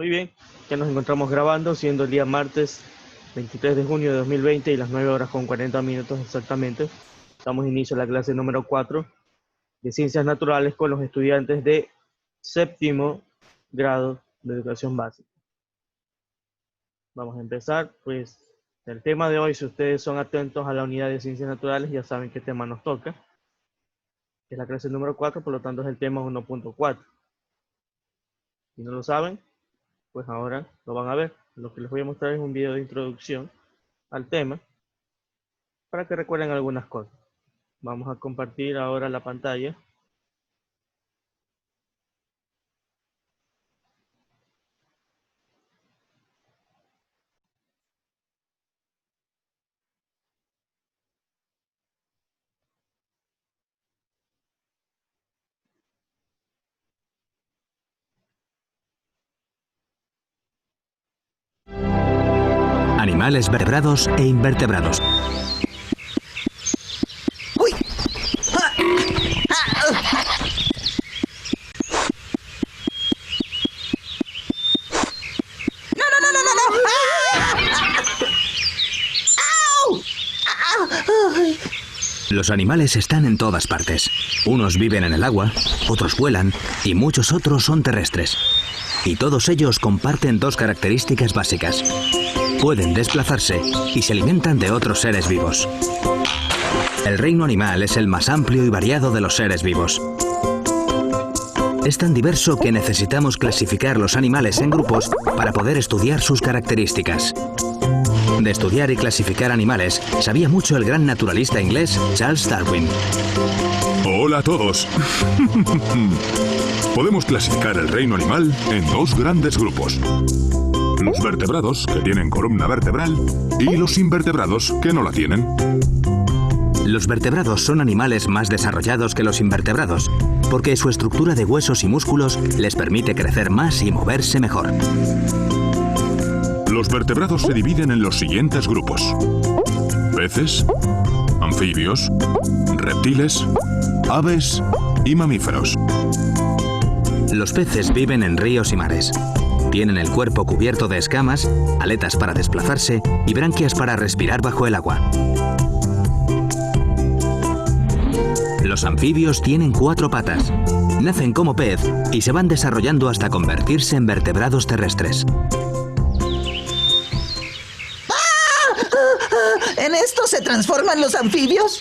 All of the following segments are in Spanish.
Muy bien, ya nos encontramos grabando, siendo el día martes 23 de junio de 2020 y las 9 horas con 40 minutos exactamente. Damos inicio a la clase número 4 de Ciencias Naturales con los estudiantes de séptimo grado de educación básica. Vamos a empezar, pues, el tema de hoy. Si ustedes son atentos a la unidad de Ciencias Naturales, ya saben qué tema nos toca. Es la clase número 4, por lo tanto es el tema 1.4. Si no lo saben, pues ahora lo van a ver. Lo que les voy a mostrar es un video de introducción al tema para que recuerden algunas cosas. Vamos a compartir ahora la pantalla. Animales vertebrados e invertebrados. ¡Uy! ¡No! ¡Au! ¡Au! Los animales están en todas partes. Unos viven en el agua, otros vuelan y muchos otros son terrestres. Y todos ellos comparten dos características básicas. Pueden desplazarse y se alimentan de otros seres vivos. El reino animal es el más amplio y variado de los seres vivos. Es tan diverso que necesitamos clasificar los animales en grupos para poder estudiar sus características. De estudiar y clasificar animales sabía mucho el gran naturalista inglés Charles Darwin. Hola a todos. Podemos clasificar el reino animal en dos grandes grupos. Los vertebrados, que tienen columna vertebral, y los invertebrados, que no la tienen. Los vertebrados son animales más desarrollados que los invertebrados, porque su estructura de huesos y músculos les permite crecer más y moverse mejor. Los vertebrados se dividen en los siguientes grupos: peces, anfibios, reptiles, aves y mamíferos. Los peces viven en ríos y mares. Tienen el cuerpo cubierto de escamas, aletas para desplazarse y branquias para respirar bajo el agua. Los anfibios tienen 4 patas. Nacen como pez y se van desarrollando hasta convertirse en vertebrados terrestres. ¿En esto se transforman los anfibios?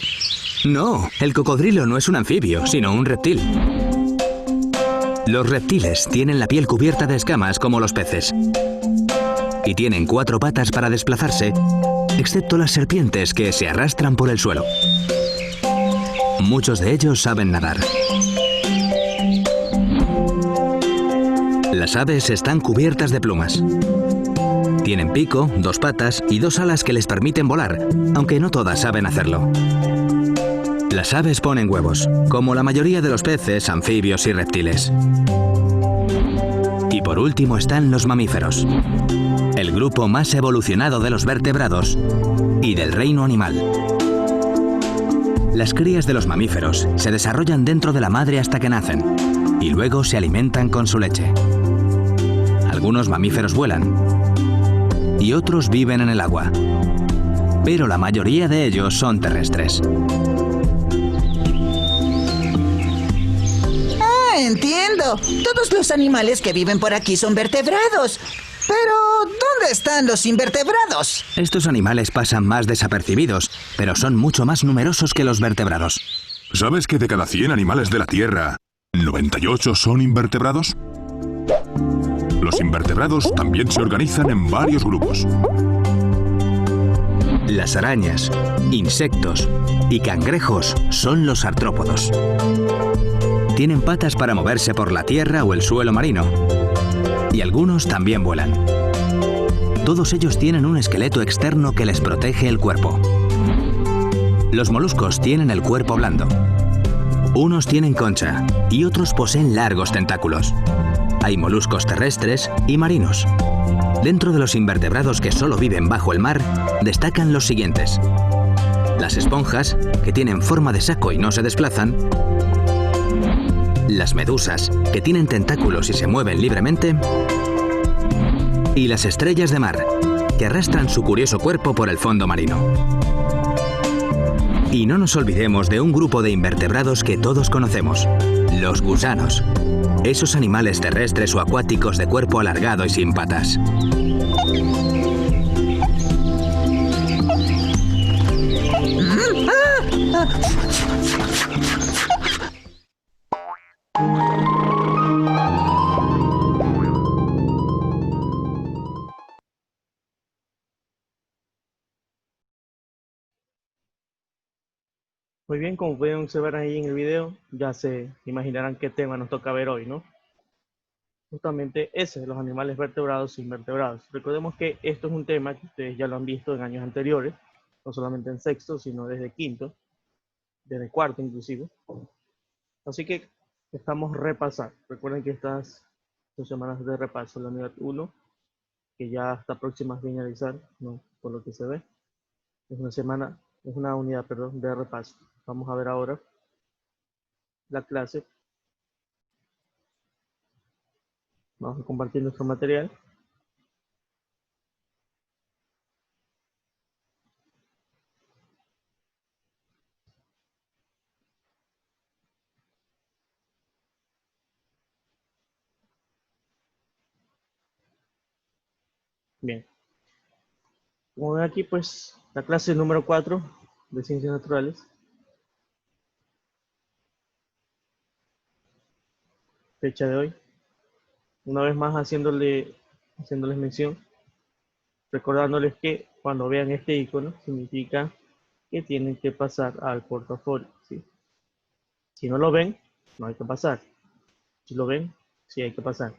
No, el cocodrilo no es un anfibio, sino un reptil. Los reptiles tienen la piel cubierta de escamas como los peces. Y tienen 4 patas para desplazarse, excepto las serpientes que se arrastran por el suelo. Muchos de ellos saben nadar. Las aves están cubiertas de plumas. Tienen pico, 2 patas y 2 alas que les permiten volar, aunque no todas saben hacerlo. Las aves ponen huevos, como la mayoría de los peces, anfibios y reptiles. Y por último están los mamíferos, el grupo más evolucionado de los vertebrados y del reino animal. Las crías de los mamíferos se desarrollan dentro de la madre hasta que nacen, y luego se alimentan con su leche. Algunos mamíferos vuelan, y otros viven en el agua, pero la mayoría de ellos son terrestres. Entiendo. Todos los animales que viven por aquí son vertebrados. Pero, ¿dónde están los invertebrados? Estos animales pasan más desapercibidos, pero son mucho más numerosos que los vertebrados. ¿Sabes que de cada 100 animales de la Tierra, 98 son invertebrados? Los invertebrados también se organizan en varios grupos. Las arañas, insectos y cangrejos son los artrópodos. Tienen patas para moverse por la tierra o el suelo marino. Y algunos también vuelan. Todos ellos tienen un esqueleto externo que les protege el cuerpo. Los moluscos tienen el cuerpo blando. Unos tienen concha y otros poseen largos tentáculos. Hay moluscos terrestres y marinos. Dentro de los invertebrados que solo viven bajo el mar, destacan los siguientes: las esponjas, que tienen forma de saco y no se desplazan; las medusas, que tienen tentáculos y se mueven libremente; y las estrellas de mar, que arrastran su curioso cuerpo por el fondo marino. Y no nos olvidemos de un grupo de invertebrados que todos conocemos, los gusanos. Esos animales terrestres o acuáticos de cuerpo alargado y sin patas. Muy bien, como pueden observar ahí en el video, ya se imaginarán qué tema nos toca ver hoy, ¿no? Justamente ese, los animales vertebrados e invertebrados. Recordemos que esto es un tema que ustedes ya lo han visto en años anteriores, no solamente en sexto, sino desde quinto, desde cuarto inclusive. Así que estamos repasando. Recuerden que estas 2 semanas de repaso, la unidad 1, que ya está próxima a finalizar, ¿no? Por lo que se ve, es una unidad, perdón, de repaso. Vamos a ver ahora la clase. Vamos a compartir nuestro material. Bien. Como ven aquí, pues, la clase número 4 de Ciencias Naturales. Fecha de hoy. Una vez más haciéndoles mención, recordándoles que cuando vean este icono, significa que tienen que pasar al portafolio, ¿sí? Si no lo ven, no hay que pasar. Si lo ven, sí hay que pasar.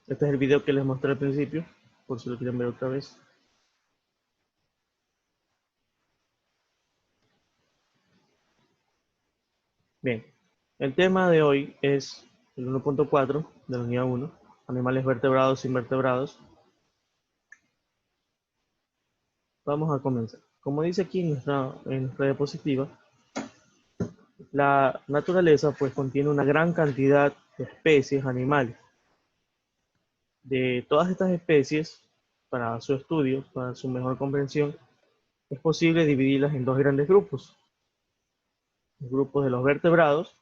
Este es el video que les mostré al principio, por si lo quieren ver otra vez. Bien, el tema de hoy es el 1.4 de la unidad 1, animales vertebrados e invertebrados. Vamos a comenzar. Como dice aquí en nuestra diapositiva, la naturaleza pues contiene una gran cantidad de especies animales. De todas estas especies, para su estudio, para su mejor comprensión, es posible dividirlas en dos grandes grupos. Los grupos de los vertebrados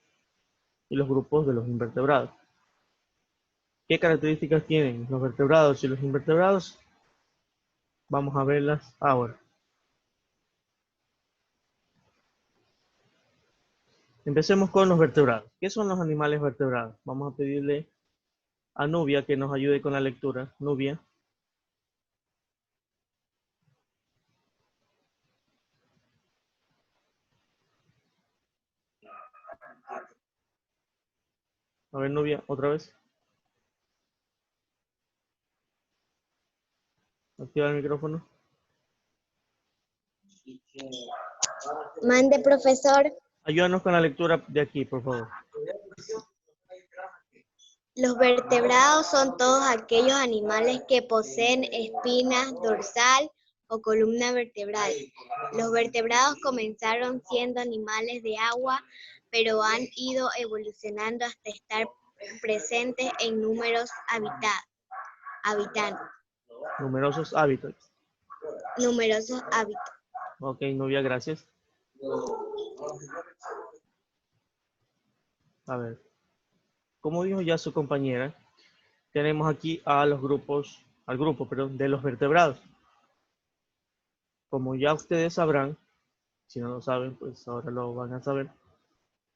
y los grupos de los invertebrados. ¿Qué características tienen los vertebrados y los invertebrados? Vamos a verlas ahora. Empecemos con los vertebrados. ¿Qué son los animales vertebrados? Vamos a pedirle a Nubia que nos ayude con la lectura. Nubia. A ver, Nubia, otra vez. Activa el micrófono. Mande, profesor. Ayúdanos con la lectura de aquí, por favor. Los vertebrados son todos aquellos animales que poseen espinas dorsal o columna vertebral. Los vertebrados comenzaron siendo animales de agua, pero han ido evolucionando hasta estar presentes en numerosos hábitats. Numerosos hábitats. Ok, Nubia, gracias. A ver. Como dijo ya su compañera, tenemos aquí al grupo, perdón, de los vertebrados. Como ya ustedes sabrán, si no lo saben, pues ahora lo van a saber.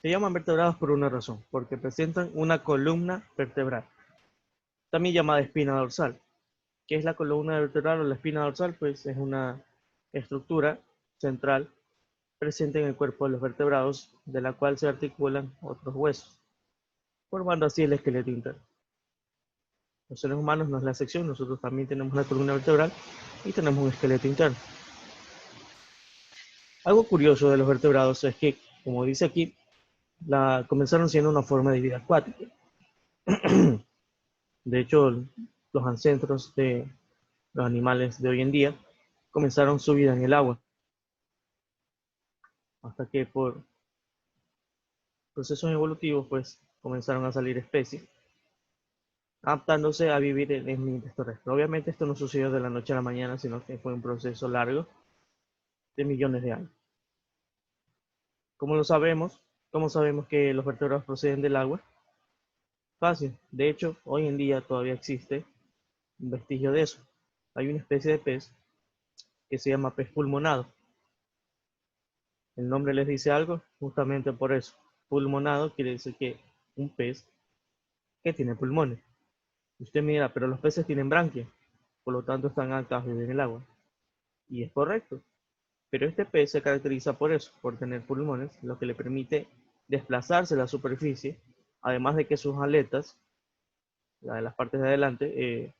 Se llaman vertebrados por una razón, porque presentan una columna vertebral, también llamada espina dorsal. ¿Qué es la columna vertebral o la espina dorsal? Pues es una estructura central presente en el cuerpo de los vertebrados, de la cual se articulan otros huesos, formando así el esqueleto interno. Los seres humanos no es la excepción, nosotros también tenemos una columna vertebral y tenemos un esqueleto interno. Algo curioso de los vertebrados es que, como dice aquí, comenzaron siendo una forma de vida acuática. De hecho, los ancestros de los animales de hoy en día comenzaron su vida en el agua, hasta que por procesos evolutivos pues comenzaron a salir especies adaptándose a vivir en el ambiente terrestre. Obviamente esto no sucedió de la noche a la mañana, sino que fue un proceso largo de millones de años. ¿Cómo lo sabemos? ¿Cómo sabemos que los vertebrados proceden del agua? Fácil. De hecho, hoy en día todavía existe un vestigio de eso. Hay una especie de pez que se llama pez pulmonado. El nombre les dice algo justamente por eso. Pulmonado quiere decir que un pez que tiene pulmones. Usted mira, pero los peces tienen branquias, por lo tanto están acá en el agua. Y es correcto. Pero este pez se caracteriza por eso, por tener pulmones, lo que le permite desplazarse a la superficie, además de que sus aletas, la de las partes de adelante,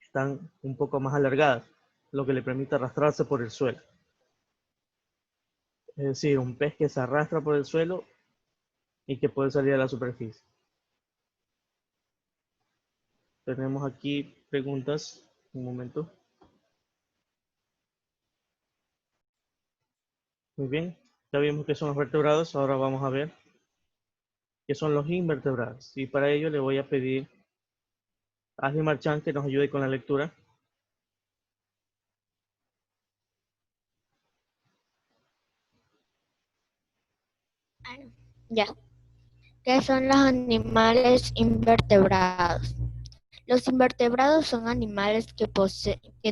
están un poco más alargadas, lo que le permite arrastrarse por el suelo. Es decir, un pez que se arrastra por el suelo y que puede salir a la superficie. Tenemos aquí preguntas. Un momento. Muy bien. Ya vimos que son los vertebrados. Ahora vamos a ver qué son los invertebrados. Y para ello le voy a pedir a Ashley Marchand que nos ayude con la lectura. Ya. ¿Qué son los animales invertebrados? Los invertebrados son animales que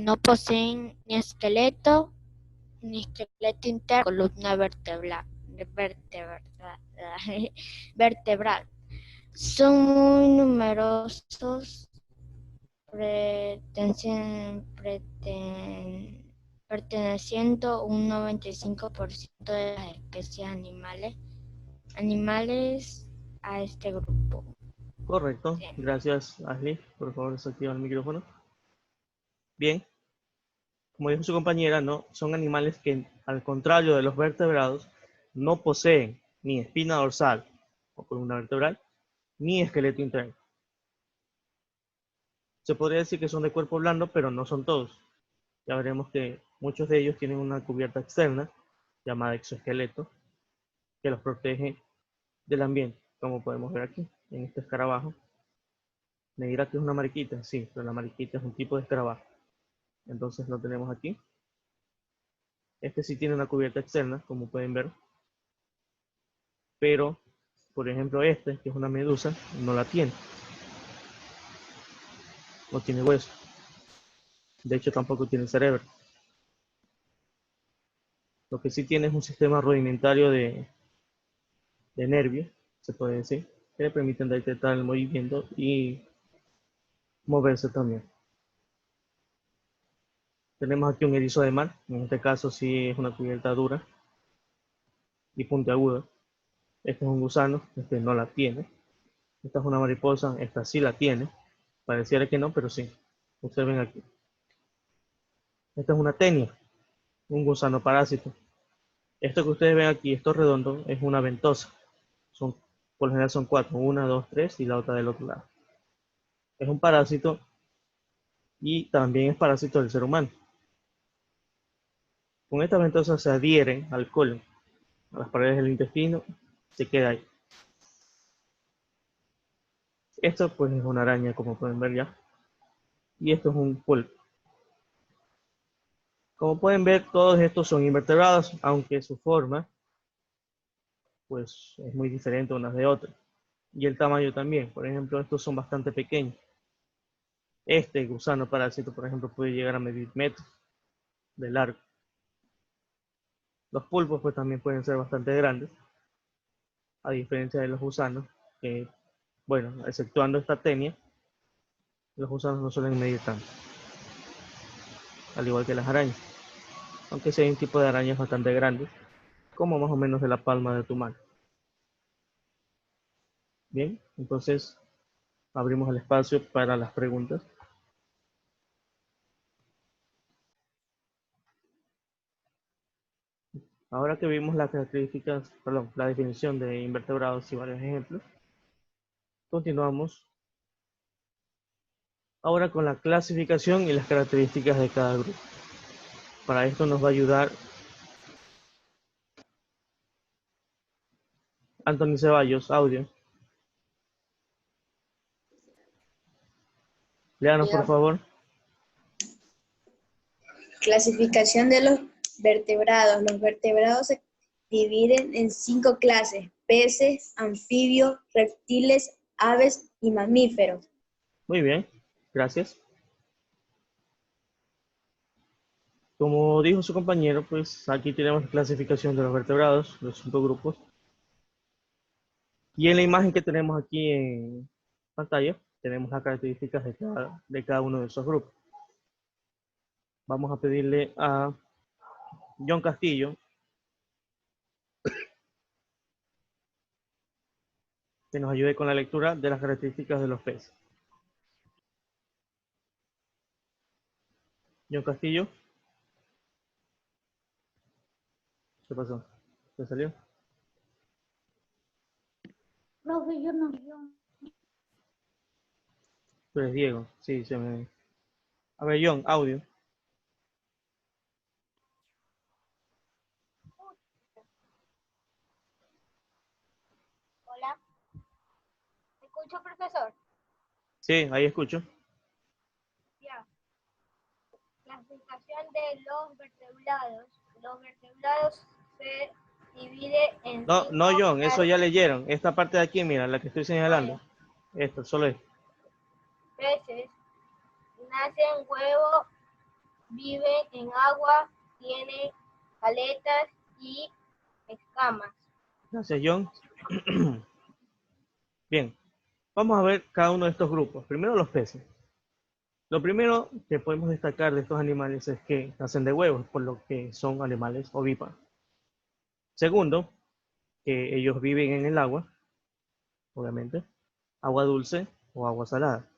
no poseen ni esqueleto interno, columna vertebral. Son muy numerosos, perteneciendo a un 95% de las especies animales a este grupo. Correcto. Sí. Gracias, Ashley. Por favor, desactiva el micrófono. Bien. Como dijo su compañera, no son animales que, al contrario de los vertebrados, no poseen ni espina dorsal o columna vertebral, ni esqueleto interno. Se podría decir que son de cuerpo blando, pero no son todos. Ya veremos que muchos de ellos tienen una cubierta externa, llamada exoesqueleto, que los protege del ambiente, como podemos ver aquí, en este escarabajo. Me dirá que es una mariquita, sí, pero la mariquita es un tipo de escarabajo. Entonces lo tenemos aquí. Este sí tiene una cubierta externa, como pueden ver. Pero, por ejemplo, este, que es una medusa, no la tiene. No tiene hueso. De hecho, tampoco tiene cerebro. Lo que sí tiene es un sistema rudimentario de nervios, se puede decir, que le permiten detectar el movimiento y moverse también. Tenemos aquí un erizo de mar, en este caso sí es una cubierta dura y puntiaguda. Este es un gusano, este no la tiene. Esta es una mariposa, esta sí la tiene. Pareciera que no, pero sí. Observen aquí. Esta es una tenia, un gusano parásito. Esto que ustedes ven aquí, esto redondo, es una ventosa. Por lo general son 4, una, 2, 3 y la otra del otro lado. Es un parásito y también es parásito del ser humano. Con esta ventosa se adhieren al colon, a las paredes del intestino, se queda ahí. Esto pues es una araña, como pueden ver ya. Y esto es un pulpo. Como pueden ver, todos estos son invertebrados, aunque su forma pues es muy diferente unas de otras. Y el tamaño también. Por ejemplo, estos son bastante pequeños. Este gusano parásito, por ejemplo, puede llegar a medir metros de largo. Los pulpos pues también pueden ser bastante grandes, a diferencia de los gusanos, que, bueno, exceptuando esta tenia, los gusanos no suelen medir tanto, al igual que las arañas. Aunque sí hay un tipo de arañas bastante grandes, como más o menos de la palma de tu mano. Bien, entonces abrimos el espacio para las preguntas. Ahora que vimos las características, perdón, la definición de invertebrados y varios ejemplos, continuamos ahora con la clasificación y las características de cada grupo. Para esto nos va a ayudar Anthony Ceballos, audio. Léanos, por favor. Clasificación de los vertebrados. Los vertebrados se dividen en 5 clases: peces, anfibios, reptiles, aves y mamíferos. Muy bien, gracias. Como dijo su compañero, pues aquí tenemos la clasificación de los vertebrados, los 5 grupos. Y en la imagen que tenemos aquí en pantalla, tenemos las características de cada uno de esos grupos. Vamos a pedirle a John Castillo que nos ayude con la lectura de las características de los peces. John Castillo. ¿Qué pasó? ¿Se salió? Profe, yo no. Tú eres Diego. Sí, se me... A ver, John, audio. Hola. ¿Me escucha, profesor? Sí, ahí escucho. Ya. Clasificación de los vertebrados. Los vertebrados se divide en No, no, 5 John, eso ya clases. leyeron. Esta parte de aquí, mira, la que estoy señalando. Esto, solo esto. Peces. Nacen huevos, viven en agua, tienen aletas y escamas. Gracias, John. Bien, vamos a ver cada uno de estos grupos. Primero los peces. Lo primero que podemos destacar de estos animales es que nacen de huevos, por lo que son animales ovíparos. Segundo, que ellos viven en el agua, obviamente, agua dulce o agua salada,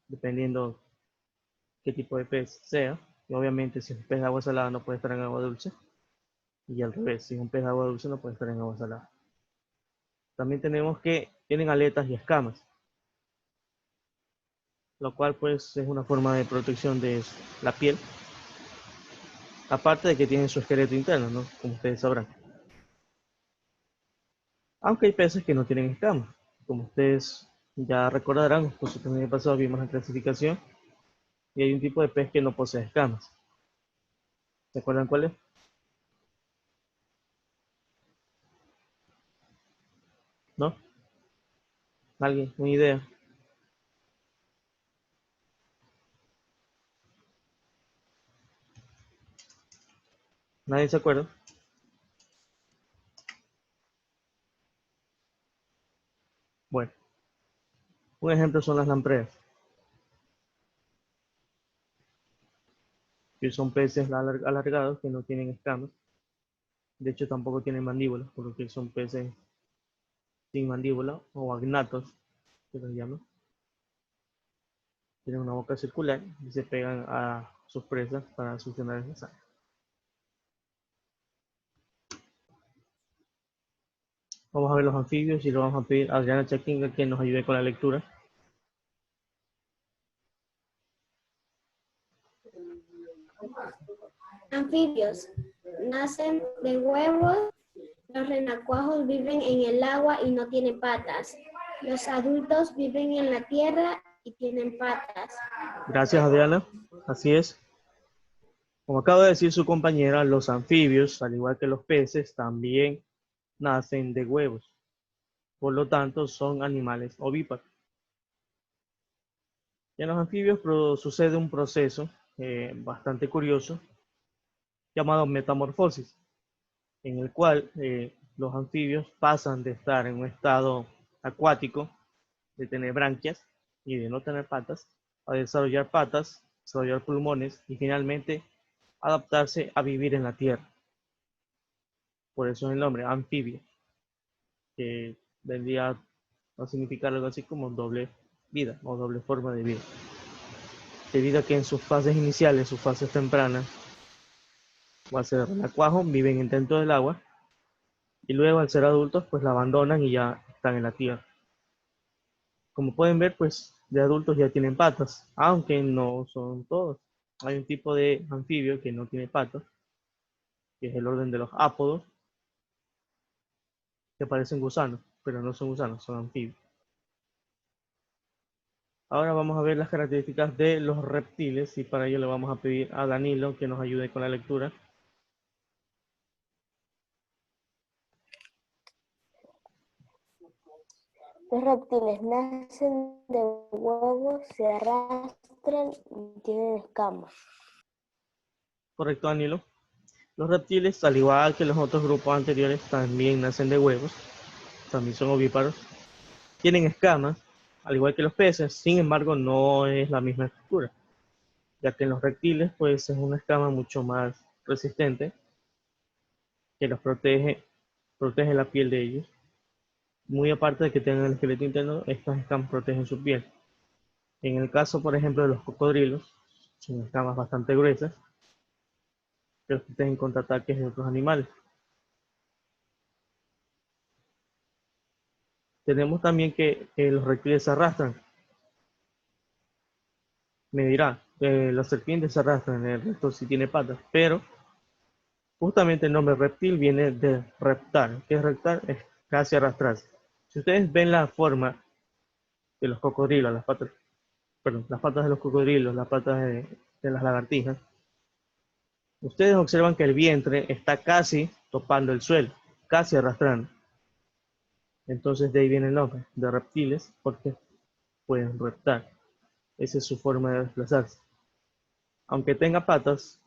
dependiendo qué tipo de pez sea. Y obviamente si es un pez de agua salada no puede estar en agua dulce. Y al revés, si es un pez de agua dulce no puede estar en agua salada. También tenemos que tienen aletas y escamas, lo cual pues es una forma de protección de la piel. Aparte de que tienen su esqueleto interno, ¿no? Como ustedes sabrán. Aunque hay peces que no tienen escamas. Como ustedes ya recordarán, pues el año pasado vimos la clasificación y hay un tipo de pez que no posee escamas. ¿Se acuerdan cuál es? ¿No? ¿Alguien? ¿Una idea? ¿Nadie se acuerda? Bueno, un ejemplo son las lampreas, que son peces alargados que no tienen escamas. De hecho, tampoco tienen mandíbulas, por lo que son peces sin mandíbula o agnatos, que los llaman. Tienen una boca circular y se pegan a sus presas para succionar esa sangre. Vamos a ver los anfibios y lo vamos a pedir a Adriana Chaquinga que nos ayude con la lectura. Anfibios. Nacen de huevos. Los renacuajos viven en el agua y no tienen patas. Los adultos viven en la tierra y tienen patas. Gracias, Adriana. Así es. Como acaba de decir su compañera, los anfibios, al igual que los peces, también nacen de huevos. Por lo tanto, son animales ovíparos. Y en los anfibios sucede un proceso bastante curioso llamado metamorfosis, en el cual los anfibios pasan de estar en un estado acuático, de tener branquias y de no tener patas, a desarrollar patas, desarrollar pulmones y finalmente adaptarse a vivir en la tierra. Por eso es el nombre, anfibio, que vendría a significar algo así como doble vida o doble forma de vida. Debido a que en sus fases iniciales, sus fases tempranas, o al ser renacuajo, viven dentro del agua, y luego al ser adultos, pues la abandonan y ya están en la tierra. Como pueden ver, pues de adultos ya tienen patas, aunque no son todos. Hay un tipo de anfibio que no tiene patas, que es el orden de los ápodos, que parecen gusanos, pero no son gusanos, son anfibios. Ahora vamos a ver las características de los reptiles y para ello le vamos a pedir a Danilo que nos ayude con la lectura. Los reptiles nacen de huevos, se arrastran y tienen escamas. Correcto, Danilo. Los reptiles, al igual que los otros grupos anteriores, también nacen de huevos, también son ovíparos. Tienen escamas, al igual que los peces, sin embargo no es la misma estructura, ya que en los reptiles pues es una escama mucho más resistente que los protege la piel de ellos. Muy aparte de que tengan el esqueleto interno, estas escamas protegen su piel. En el caso, por ejemplo, de los cocodrilos, son escamas bastante gruesas que los protegen contra ataques de otros animales. Tenemos también que los reptiles se arrastran. Me dirá, las serpientes se arrastran, el resto sí tiene patas, pero justamente el nombre reptil viene de reptar. ¿Qué es reptar? Es casi arrastrarse. Si ustedes ven la forma de los cocodrilos, las patas de los cocodrilos, las patas de las lagartijas, ustedes observan que el vientre está casi topando el suelo, casi arrastrando. Entonces de ahí viene el nombre de reptiles, porque pueden reptar. Esa es su forma de desplazarse. Aunque tenga patas,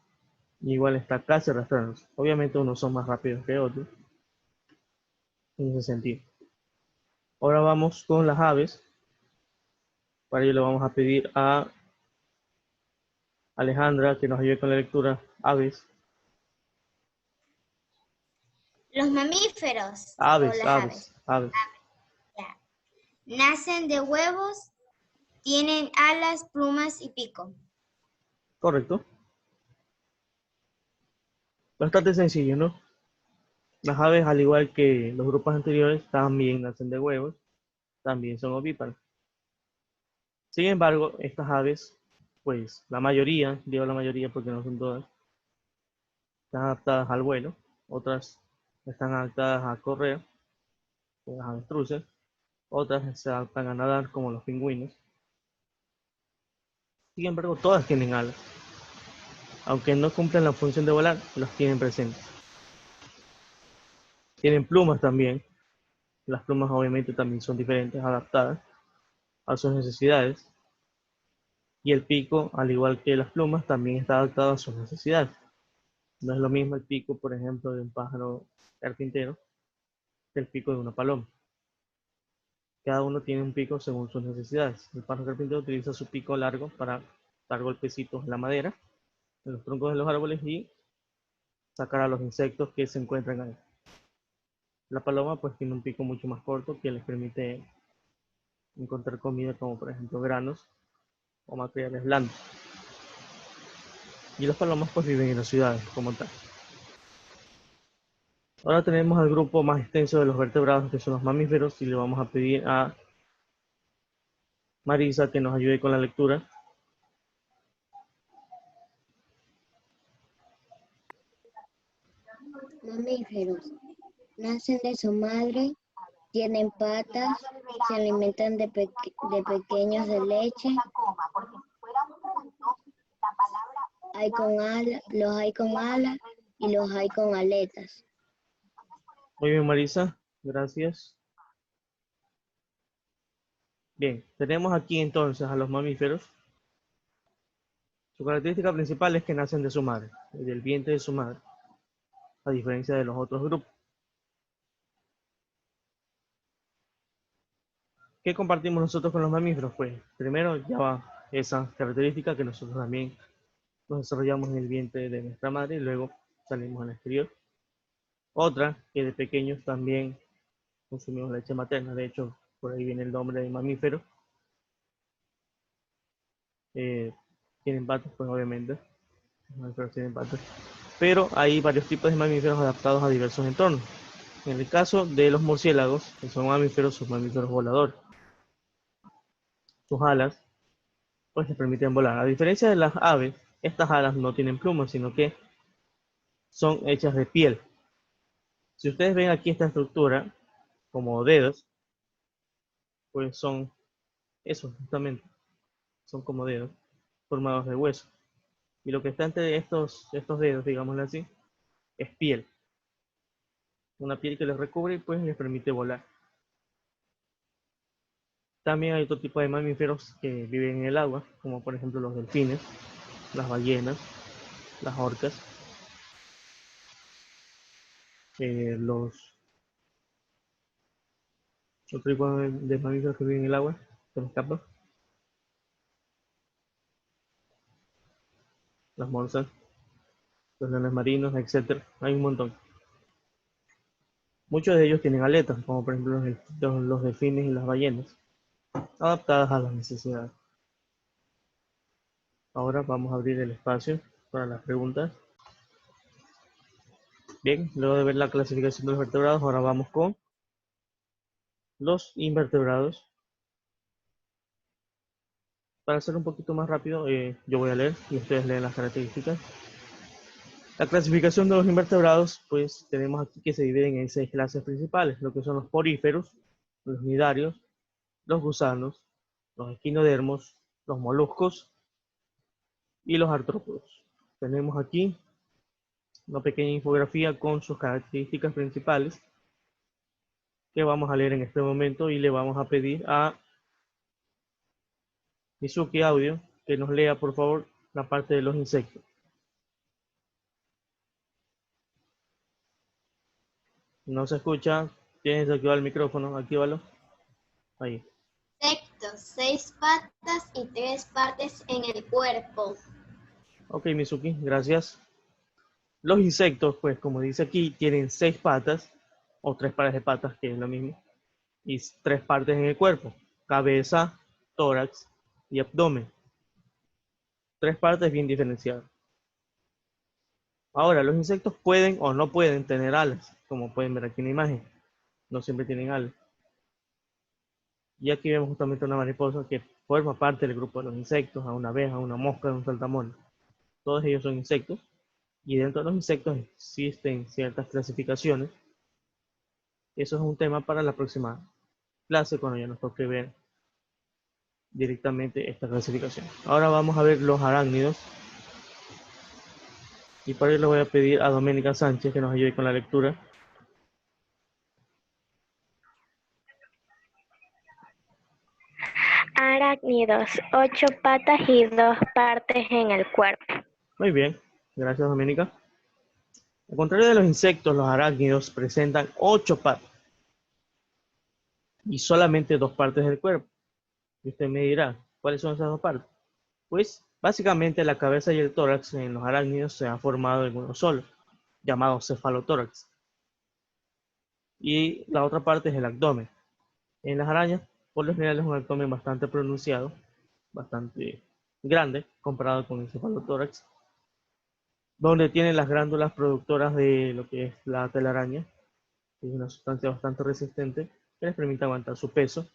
igual está casi arrastrándose. Obviamente unos son más rápidos que otros, en ese sentido. Ahora vamos con las aves. Para ello le vamos a pedir a Alejandra que nos ayude con la lectura. Aves. Los mamíferos. Aves, o las aves, aves. Ya. Nacen de huevos, tienen alas, plumas y pico. Correcto. Bastante sencillo, ¿no? Las aves, al igual que los grupos anteriores, también nacen de huevos, también son ovíparos. Sin embargo, estas aves, pues la mayoría, digo la mayoría porque no son todas, están adaptadas al vuelo, otras están adaptadas a correr, como las avestruces, otras se adaptan a nadar, como los pingüinos. Sin embargo, todas tienen alas. Aunque no cumplen la función de volar, las tienen presentes. Tienen plumas también. Las plumas obviamente también son diferentes, adaptadas a sus necesidades. Y el pico, al igual que las plumas, también está adaptado a sus necesidades. No es lo mismo el pico, por ejemplo, de un pájaro carpintero que el pico de una paloma. Cada uno tiene un pico según sus necesidades. El pájaro carpintero utiliza su pico largo para dar golpecitos en la madera, en los troncos de los árboles y sacar a los insectos que se encuentran ahí. La paloma pues tiene un pico mucho más corto que les permite encontrar comida como por ejemplo granos o materiales blandos. Y las palomas pues viven en las ciudades como tal. Ahora tenemos al grupo más extenso de los vertebrados, que son los mamíferos, y le vamos a pedir a Marisa que nos ayude con la lectura. Mamíferos. Nacen de su madre, tienen patas, se alimentan de pequeños de leche. Los hay con alas y los hay con aletas. Muy bien, Marisa, gracias. Bien, tenemos aquí entonces a los mamíferos. Su característica principal es que nacen de su madre, del vientre de su madre, a diferencia de los otros grupos. ¿Qué compartimos nosotros con los mamíferos? Pues primero ya va esa característica que nosotros también nos desarrollamos en el vientre de nuestra madre y luego salimos al exterior. Otra, que de pequeños también consumimos leche materna, de hecho por ahí viene el nombre de mamífero. Tienen patas, pues obviamente, los mamíferos tienen patas, pero hay varios tipos de mamíferos adaptados a diversos entornos. En el caso de los murciélagos, que son mamíferos voladores, sus alas pues les permiten volar. A diferencia de las aves, estas alas no tienen plumas, sino que son hechas de piel. Si ustedes ven aquí esta estructura, como dedos, pues son eso justamente, son como dedos, formados de hueso. Y lo que está entre estos dedos, digámoslo así, es piel. Una piel que les recubre y pues les permite volar. También hay otro tipo de mamíferos que viven en el agua, como por ejemplo los delfines, las ballenas, las orcas, los otro tipo de mamíferos que viven en el agua, se me escapa, las morsas, los leones marinos, etc. Hay un montón. Muchos de ellos tienen aletas, como por ejemplo los delfines y las ballenas, adaptadas a las necesidades. Ahora vamos a abrir el espacio para las preguntas. Bien, luego de ver la clasificación de los vertebrados, ahora vamos con los invertebrados. Para hacer un poquito más rápido, yo voy a leer y ustedes leen las características. La clasificación de los invertebrados, pues tenemos aquí que se dividen en 6 clases principales, lo que son los poríferos, los nidarios, los gusanos, los equinodermos, los moluscos y los artrópodos. Tenemos aquí una pequeña infografía con sus características principales que vamos a leer en este momento y le vamos a pedir a Mizuki Audio que nos lea por favor la parte de los insectos. No se escucha, tienes que activar el micrófono, actívalo. Ahí. Insectos, 6 patas y 3 partes en el cuerpo. Ok, Mizuki, gracias. Los insectos, pues como dice aquí, tienen 6 patas, o 3 pares de patas, que es lo mismo, y 3 partes en el cuerpo, cabeza, tórax y abdomen. 3 partes bien diferenciadas. Ahora, los insectos pueden o no pueden tener alas, como pueden ver aquí en la imagen. No siempre tienen alas. Y aquí vemos justamente una mariposa que forma parte del grupo de los insectos, a una abeja, a una mosca, a un saltamontes. Todos ellos son insectos. Y dentro de los insectos existen ciertas clasificaciones. Eso es un tema para la próxima clase, cuando ya nos toque ver directamente esta clasificación. Ahora vamos a ver los arácnidos. Y para ello le voy a pedir a Doménica Sánchez que nos ayude con la lectura. Arácnidos, 8 patas y 2 partes en el cuerpo. Muy bien, gracias Doménica. Al contrario de los insectos, los arácnidos presentan 8 patas y solamente 2 partes del cuerpo. Y usted me dirá, ¿cuáles son esas 2 partes? Pues básicamente la cabeza y el tórax en los arácnidos se han formado en uno solo, llamado cefalotórax. Y la otra parte es el abdomen. En las arañas, por lo general es un abdomen bastante pronunciado, bastante grande comparado con el cefalotórax, donde tienen las glándulas productoras de lo que es la telaraña, que es una sustancia bastante resistente que les permite aguantar su peso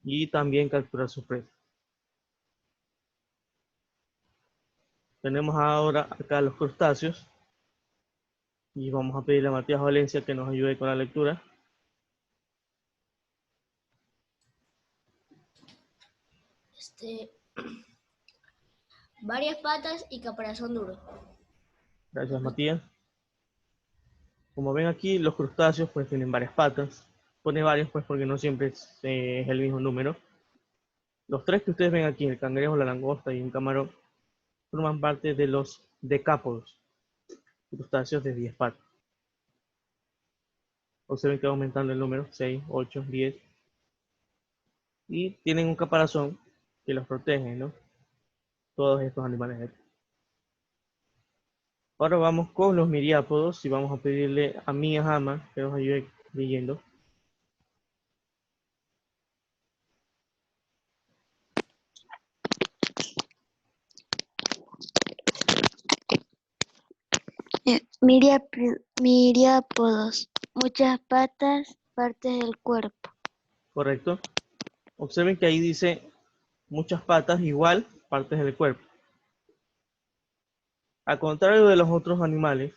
y también capturar su presa. Tenemos ahora acá los crustáceos y vamos a pedirle a Matías Valencia que nos ayude con la lectura. Varias patas y caparazón duro. Gracias, Matías. Como ven aquí, los crustáceos pues tienen varias patas. Pone varias pues porque no siempre es el mismo número. Los 3 que ustedes ven aquí, el cangrejo, la langosta y un camarón, forman parte de los decápodos, crustáceos de 10 patas. Observen que va aumentando el número, 6, 8, 10. Y tienen un caparazón que los protege, ¿no? Todos estos animales. Ahora vamos con los miriápodos y vamos a pedirle a Mia Hama que nos ayude leyendo. Miriápodos, muchas patas, partes del cuerpo. Correcto. Observen que ahí dice muchas patas igual partes del cuerpo. Al contrario de los otros animales,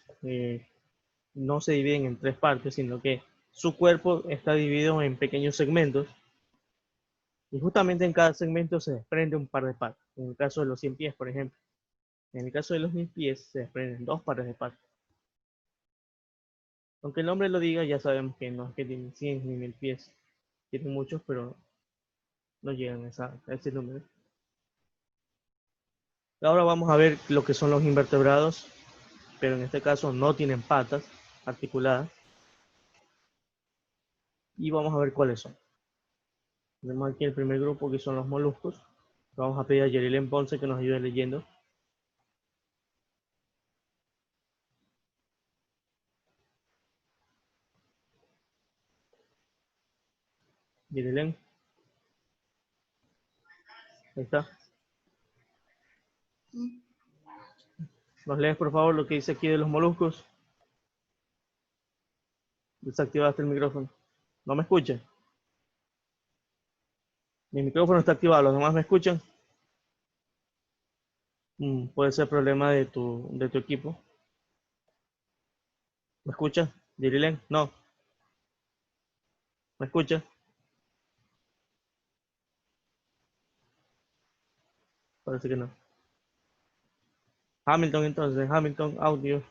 no se dividen en 3 partes, sino que su cuerpo está dividido en pequeños segmentos Y justamente en cada segmento se desprende un par de patas. En el caso de los 100 pies, por ejemplo. En el caso de los 1000 pies se desprenden 2 pares de patas. Aunque el nombre lo diga, ya sabemos que no es que tienen 100 ni 1000 pies. Tienen muchos, pero no llegan a ese número. Ahora vamos a ver lo que son los invertebrados, pero en este caso no tienen patas articuladas. Y vamos a ver cuáles son. Tenemos aquí el primer grupo, que son los moluscos. Vamos a pedir a Yerilén Ponce que nos ayude leyendo. Yerilén. Ahí está. ¿Nos lees por favor lo que dice aquí de los moluscos? Desactivaste el micrófono. ¿No me escuchan? Mi micrófono está activado, ¿los demás me escuchan? Puede ser problema de tu equipo. ¿Me escuchas? Yerilén, no. ¿Me escuchas? Parece que no. Hamilton entonces, Hamilton, audio.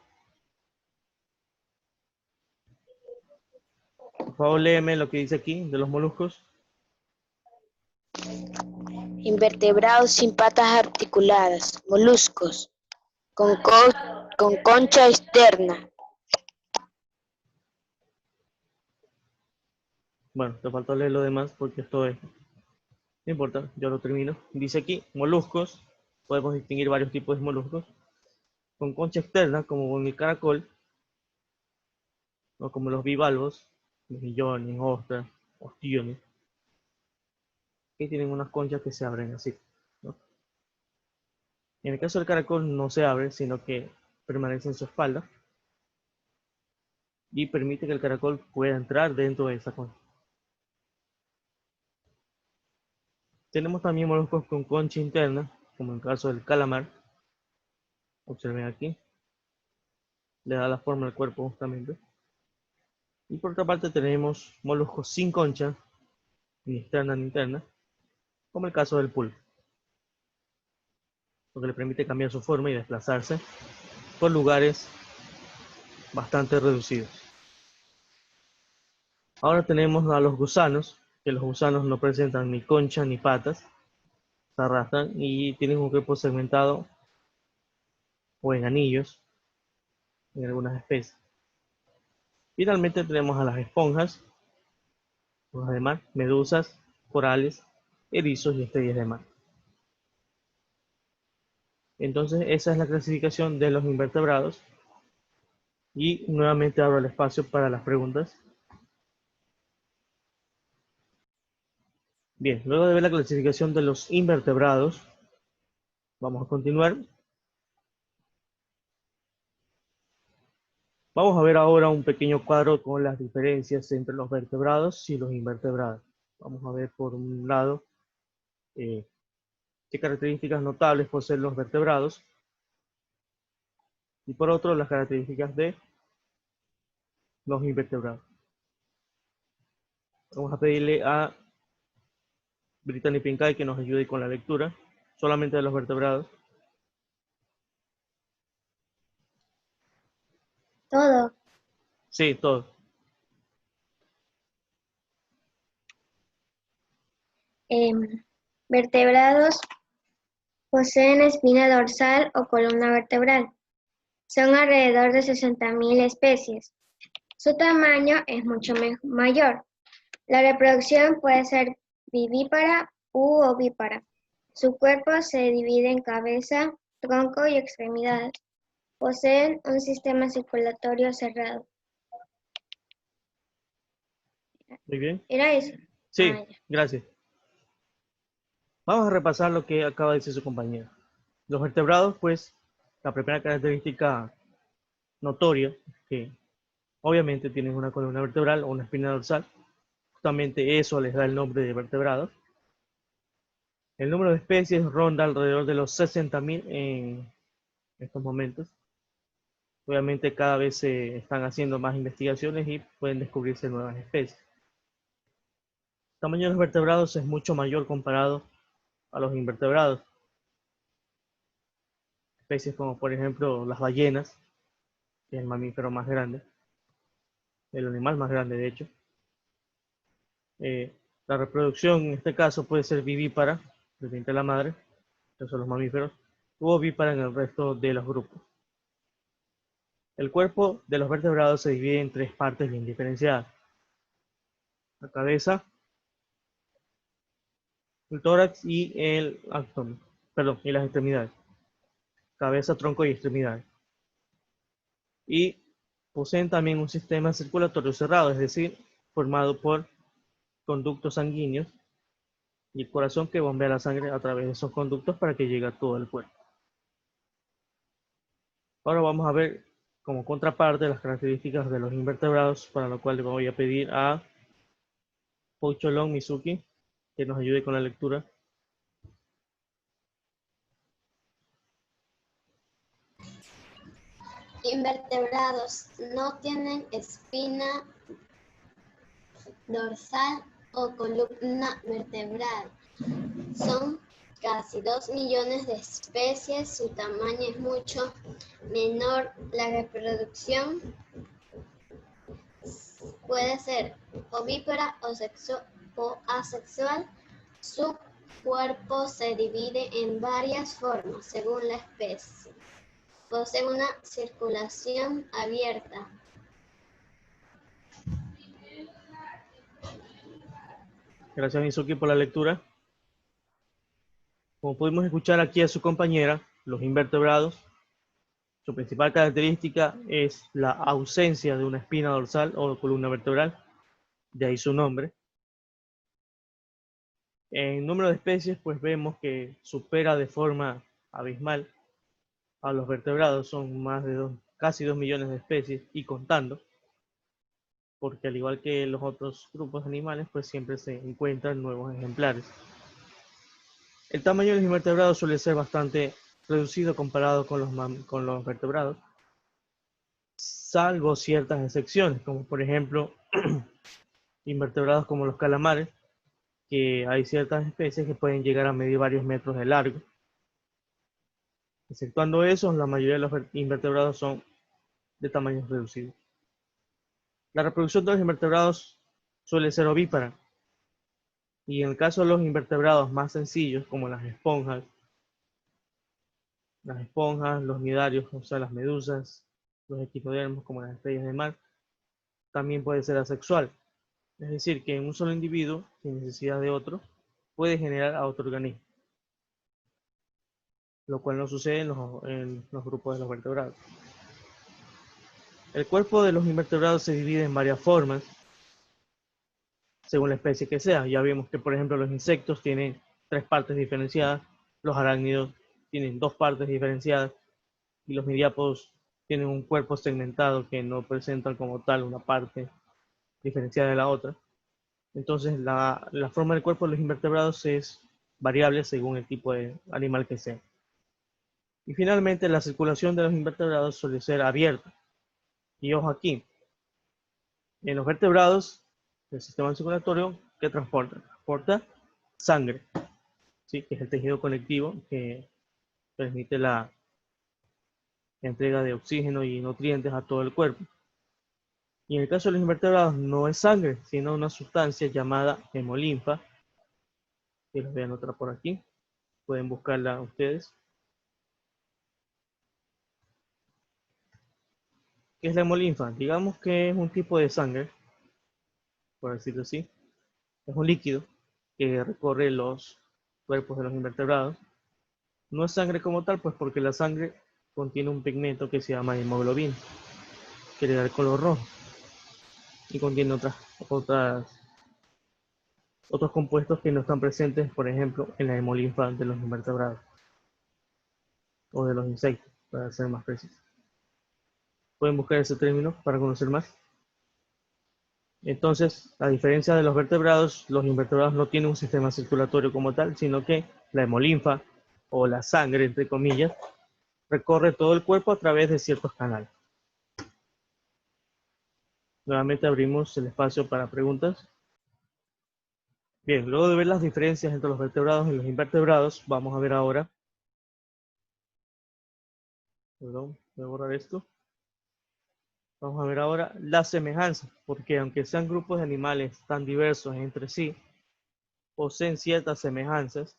Por favor, léeme lo que dice aquí de los moluscos. Invertebrados sin patas articuladas, moluscos, con concha externa. Bueno, te faltó leer lo demás porque esto es... No importa, yo lo termino. Dice aquí, moluscos. Podemos distinguir varios tipos de moluscos. Con concha externa, como con el caracol. O como los bivalvos, mejillones, ostras, ostiones. Que tienen unas conchas que se abren así, ¿no? En el caso del caracol no se abre, sino que permanece en su espalda. Y permite que el caracol pueda entrar dentro de esa concha. Tenemos también moluscos con concha interna, como en el caso del calamar. Observen aquí. Le da la forma al cuerpo justamente. Y por otra parte tenemos moluscos sin concha, ni externa ni interna, como el caso del pulpo. Lo que le permite cambiar su forma y desplazarse por lugares bastante reducidos. Ahora tenemos a los gusanos, que los gusanos no presentan ni concha ni patas. Se arrastran y tienen un cuerpo segmentado o en anillos en algunas especies. Finalmente tenemos a las esponjas, hojas de mar, medusas, corales, erizos y estrellas de mar. Entonces esa es la clasificación de los invertebrados. Y nuevamente abro el espacio para las preguntas. Bien, luego de ver la clasificación de los invertebrados, vamos a continuar. Vamos a ver ahora un pequeño cuadro con las diferencias entre los vertebrados y los invertebrados. Vamos a ver por un lado qué características notables poseen los vertebrados y por otro las características de los invertebrados. Vamos a pedirle a Brittany Pincay que nos ayude con la lectura, solamente de los vertebrados. Todo. Sí, todo. Vertebrados poseen espina dorsal o columna vertebral. Son alrededor de 60.000 especies. Su tamaño es mucho mayor. La reproducción puede ser vivípara u ovípara. Su cuerpo se divide en cabeza, tronco y extremidades. Poseen un sistema circulatorio cerrado. Muy bien. ¿Era eso? Sí, Ah, ya. gracias. Vamos a repasar lo que acaba de decir su compañero. Los vertebrados, pues, la primera característica notoria, que obviamente tienen una columna vertebral o una espina dorsal. Justamente eso les da el nombre de vertebrados. El número de especies ronda alrededor de los 60.000 en estos momentos. Obviamente cada vez se están haciendo más investigaciones y pueden descubrirse nuevas especies. tamaño de los vertebrados es mucho mayor comparado a los invertebrados. Especies como por ejemplo las ballenas, que es el mamífero más grande, el animal más grande de hecho. La reproducción en este caso puede ser vivípara, del vientre de la madre, que son los mamíferos, u ovípara en el resto de los grupos. El cuerpo de los vertebrados se divide en tres partes bien diferenciadas: la cabeza, el tórax y el abdomen, y las extremidades. Cabeza, tronco y extremidades. Y poseen también un sistema circulatorio cerrado, es decir, formado por conductos sanguíneos y el corazón que bombea la sangre a través de esos conductos para que llegue a todo el cuerpo. Ahora vamos a ver como contraparte las características de los invertebrados, para lo cual le voy a pedir a Poucholón Mizuki que nos ayude con la lectura. Invertebrados no tienen espina dorsal o columna vertebral. Son casi 2 millones de especies, su tamaño es mucho menor. La reproducción puede ser ovípara o asexual. Su cuerpo se divide en varias formas según la especie. Posee una circulación abierta. Gracias, Mizuki, por la lectura. Como pudimos escuchar aquí a su compañera, los invertebrados, su principal característica es la ausencia de una espina dorsal o columna vertebral, de ahí su nombre. En número de especies, pues vemos que supera de forma abismal a los vertebrados, son más de casi 2 millones de especies y contando, porque al igual que los otros grupos de animales, pues siempre se encuentran nuevos ejemplares. El tamaño de los invertebrados suele ser bastante reducido comparado con los vertebrados, salvo ciertas excepciones, como por ejemplo invertebrados como los calamares, que hay ciertas especies que pueden llegar a medir varios metros de largo. Exceptuando eso, la mayoría de los invertebrados son de tamaños reducidos. La reproducción de los invertebrados suele ser ovípara, y en el caso de los invertebrados más sencillos, como las esponjas, los nidarios, o sea, las medusas, los equinodermos, como las estrellas de mar, también puede ser asexual. Es decir, que en un solo individuo, sin necesidad de otro, puede generar a otro organismo, lo cual no sucede en los grupos de los vertebrados. El cuerpo de los invertebrados se divide en varias formas, según la especie que sea. Ya vimos que, por ejemplo, los insectos tienen 3 partes diferenciadas, los arácnidos tienen 2 partes diferenciadas, y los miriápodos tienen un cuerpo segmentado que no presentan como tal una parte diferenciada de la otra. Entonces, la forma del cuerpo de los invertebrados es variable según el tipo de animal que sea. Y finalmente, la circulación de los invertebrados suele ser abierta. Y ojo aquí, en los vertebrados, el sistema circulatorio, ¿qué transporta? Transporta sangre, ¿sí? Que es el tejido conectivo que permite la entrega de oxígeno y nutrientes a todo el cuerpo. Y en el caso de los invertebrados no es sangre, sino una sustancia llamada hemolinfa, que los voy a anotar por aquí, pueden buscarla ustedes. ¿Qué es la hemolinfa? Digamos que es un tipo de sangre, por decirlo así. Es un líquido que recorre los cuerpos de los invertebrados. No es sangre como tal, pues porque la sangre contiene un pigmento que se llama hemoglobina, que le da el color rojo. Y contiene otros compuestos que no están presentes, por ejemplo, en la hemolinfa de los invertebrados. O de los insectos, para ser más preciso. Pueden buscar ese término para conocer más. Entonces, a diferencia de los vertebrados, los invertebrados no tienen un sistema circulatorio como tal, sino que la hemolinfa, o la sangre, entre comillas, recorre todo el cuerpo a través de ciertos canales. Nuevamente abrimos el espacio para preguntas. Bien, luego de ver las diferencias entre los vertebrados y los invertebrados, vamos a ver ahora, perdón, voy a borrar esto. Vamos a ver ahora las semejanzas, porque aunque sean grupos de animales tan diversos entre sí, poseen ciertas semejanzas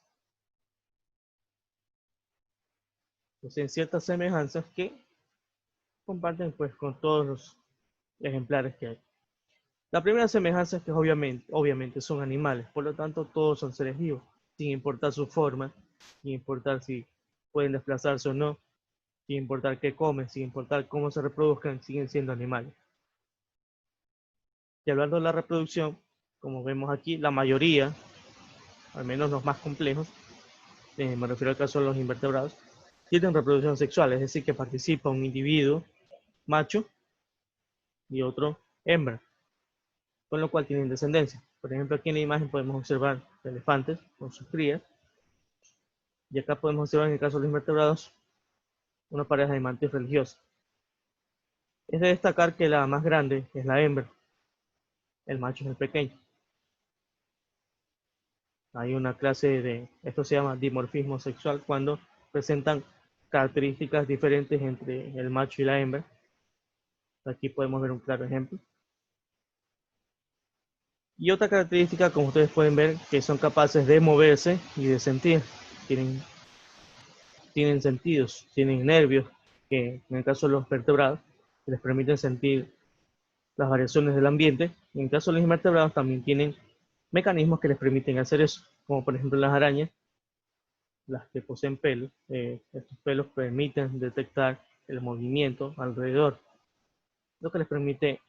que comparten pues con todos los ejemplares que hay. La primera semejanza es que obviamente son animales, por lo tanto todos son seres vivos, sin importar su forma, sin importar si pueden desplazarse o no, sin importar qué comen, sin importar cómo se reproduzcan, siguen siendo animales. Y hablando de la reproducción, como vemos aquí, la mayoría, al menos los más complejos, me refiero al caso de los invertebrados, tienen reproducción sexual, es decir, que participa un individuo macho y otro hembra, con lo cual tienen descendencia. Por ejemplo, aquí en la imagen podemos observar elefantes con sus crías, y acá podemos observar en el caso de los invertebrados una pareja de mantis religiosa. Es de destacar que la más grande es la hembra, el macho es el pequeño. Hay una clase de, esto se llama dimorfismo sexual, cuando presentan características diferentes entre el macho y la hembra. Aquí podemos ver un claro ejemplo. Y otra característica, como ustedes pueden ver, que son capaces de moverse y de sentir. Tienen sentidos, tienen nervios, que en el caso de los vertebrados les permiten sentir las variaciones del ambiente. En el caso de los invertebrados también tienen mecanismos que les permiten hacer eso, como por ejemplo las arañas, las que poseen pelos. Estos pelos permiten detectar el movimiento alrededor, lo que les permite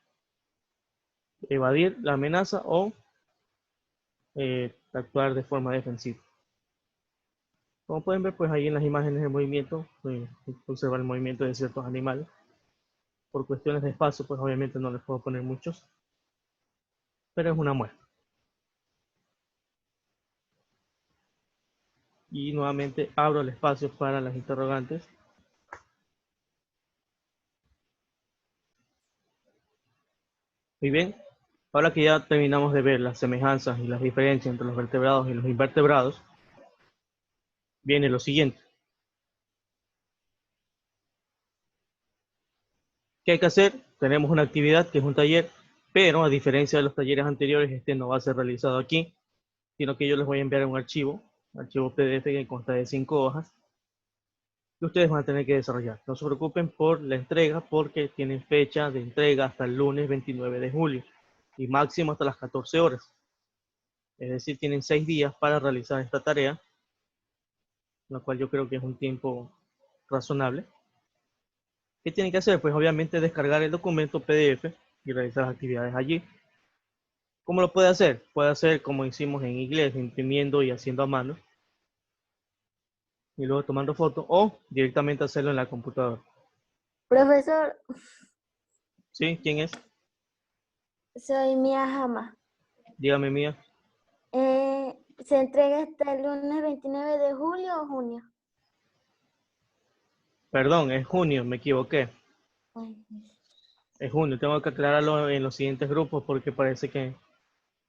evadir la amenaza o actuar de forma defensiva. Como pueden ver, pues ahí en las imágenes de movimiento, observar el movimiento de ciertos animales. Por cuestiones de espacio, pues obviamente no les puedo poner muchos, pero es una muestra. Y nuevamente abro el espacio para las interrogantes. Muy bien, ahora que ya terminamos de ver las semejanzas y las diferencias entre los vertebrados y los invertebrados, viene lo siguiente. ¿Qué hay que hacer? Tenemos una actividad que es un taller, pero a diferencia de los talleres anteriores, este no va a ser realizado aquí, sino que yo les voy a enviar un archivo PDF que consta de 5 hojas, que ustedes van a tener que desarrollar. No se preocupen por la entrega, porque tienen fecha de entrega hasta el lunes 29 de julio, y máximo hasta las 14 horas. Es decir, tienen 6 días para realizar esta tarea, lo cual yo creo que es un tiempo razonable. ¿Qué tienen que hacer? Pues obviamente descargar el documento PDF y realizar las actividades allí. ¿Cómo lo puede hacer? Puede hacer como hicimos en inglés, imprimiendo y haciendo a mano, y luego tomando fotos, o directamente hacerlo en la computadora. Profesor, ¿Sí? ¿Quién es? soy Mía Jama. Dígame, Mía. ¿Se entrega hasta el lunes 29 de julio o junio? Perdón, es junio, me equivoqué. Ay. Es junio, tengo que aclararlo en los siguientes grupos porque parece que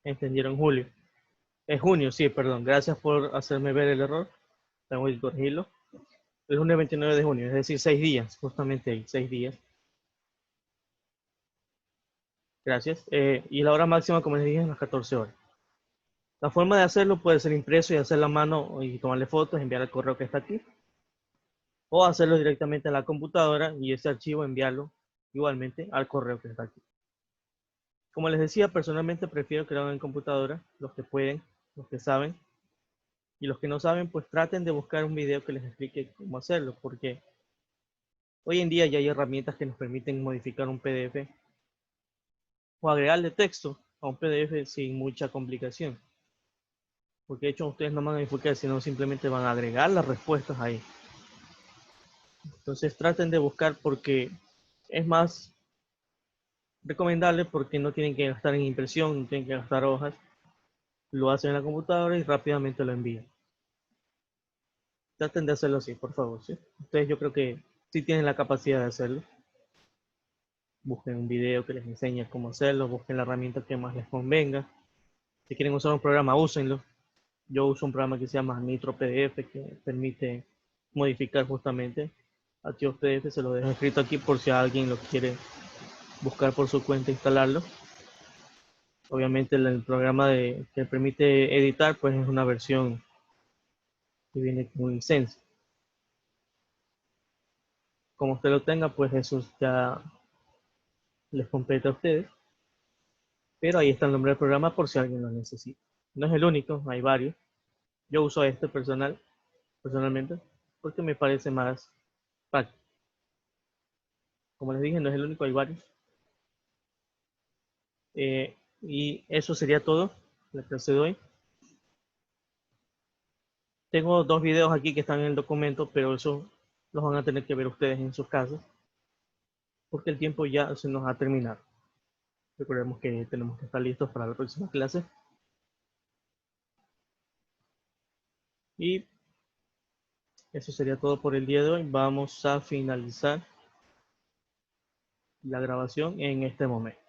entendieron julio. Es junio, sí, perdón. Gracias por hacerme ver el error. Tengo que corregirlo. El lunes 29 de junio, es decir, 6 días, justamente ahí, 6 días. Gracias. Y la hora máxima, como les dije, es las 14 horas. La forma de hacerlo puede ser impreso y hacerlo a mano y tomarle fotos, enviar al correo que está aquí. O hacerlo directamente en la computadora y ese archivo enviarlo igualmente al correo que está aquí. Como les decía, personalmente prefiero que lo hagan en computadora, los que pueden, los que saben. Y los que no saben, pues traten de buscar un video que les explique cómo hacerlo, porque hoy en día ya hay herramientas que nos permiten modificar un PDF o agregarle texto a un PDF sin mucha complicación. Porque de hecho ustedes no van a modificar, sino simplemente van a agregar las respuestas ahí. Entonces traten de buscar, porque es más recomendable, porque no tienen que gastar en impresión, no tienen que gastar hojas. Lo hacen en la computadora y rápidamente lo envían. Traten de hacerlo así, por favor, ¿sí? Ustedes yo creo que sí tienen la capacidad de hacerlo. Busquen un video que les enseñe cómo hacerlo, busquen la herramienta que más les convenga. Si quieren usar un programa, úsenlo. Yo uso un programa que se llama Nitro PDF, que permite modificar justamente archivos PDF. Se lo dejo escrito aquí por si alguien lo quiere buscar por su cuenta e instalarlo. Obviamente el programa que permite editar, pues es una versión que viene con licencia. Como usted lo tenga, pues eso ya les compete a ustedes. Pero ahí está el nombre del programa por si alguien lo necesita. No es el único, hay varios. Yo uso este personalmente porque me parece más práctico. Como les dije, no es el único, hay varios. Y eso sería todo la clase de hoy. Tengo 2 videos aquí que están en el documento, pero eso los van a tener que ver ustedes en sus casas, porque el tiempo ya se nos ha terminado. Recordemos que tenemos que estar listos para la próxima clase. Y eso sería todo por el día de hoy. Vamos a finalizar la grabación en este momento.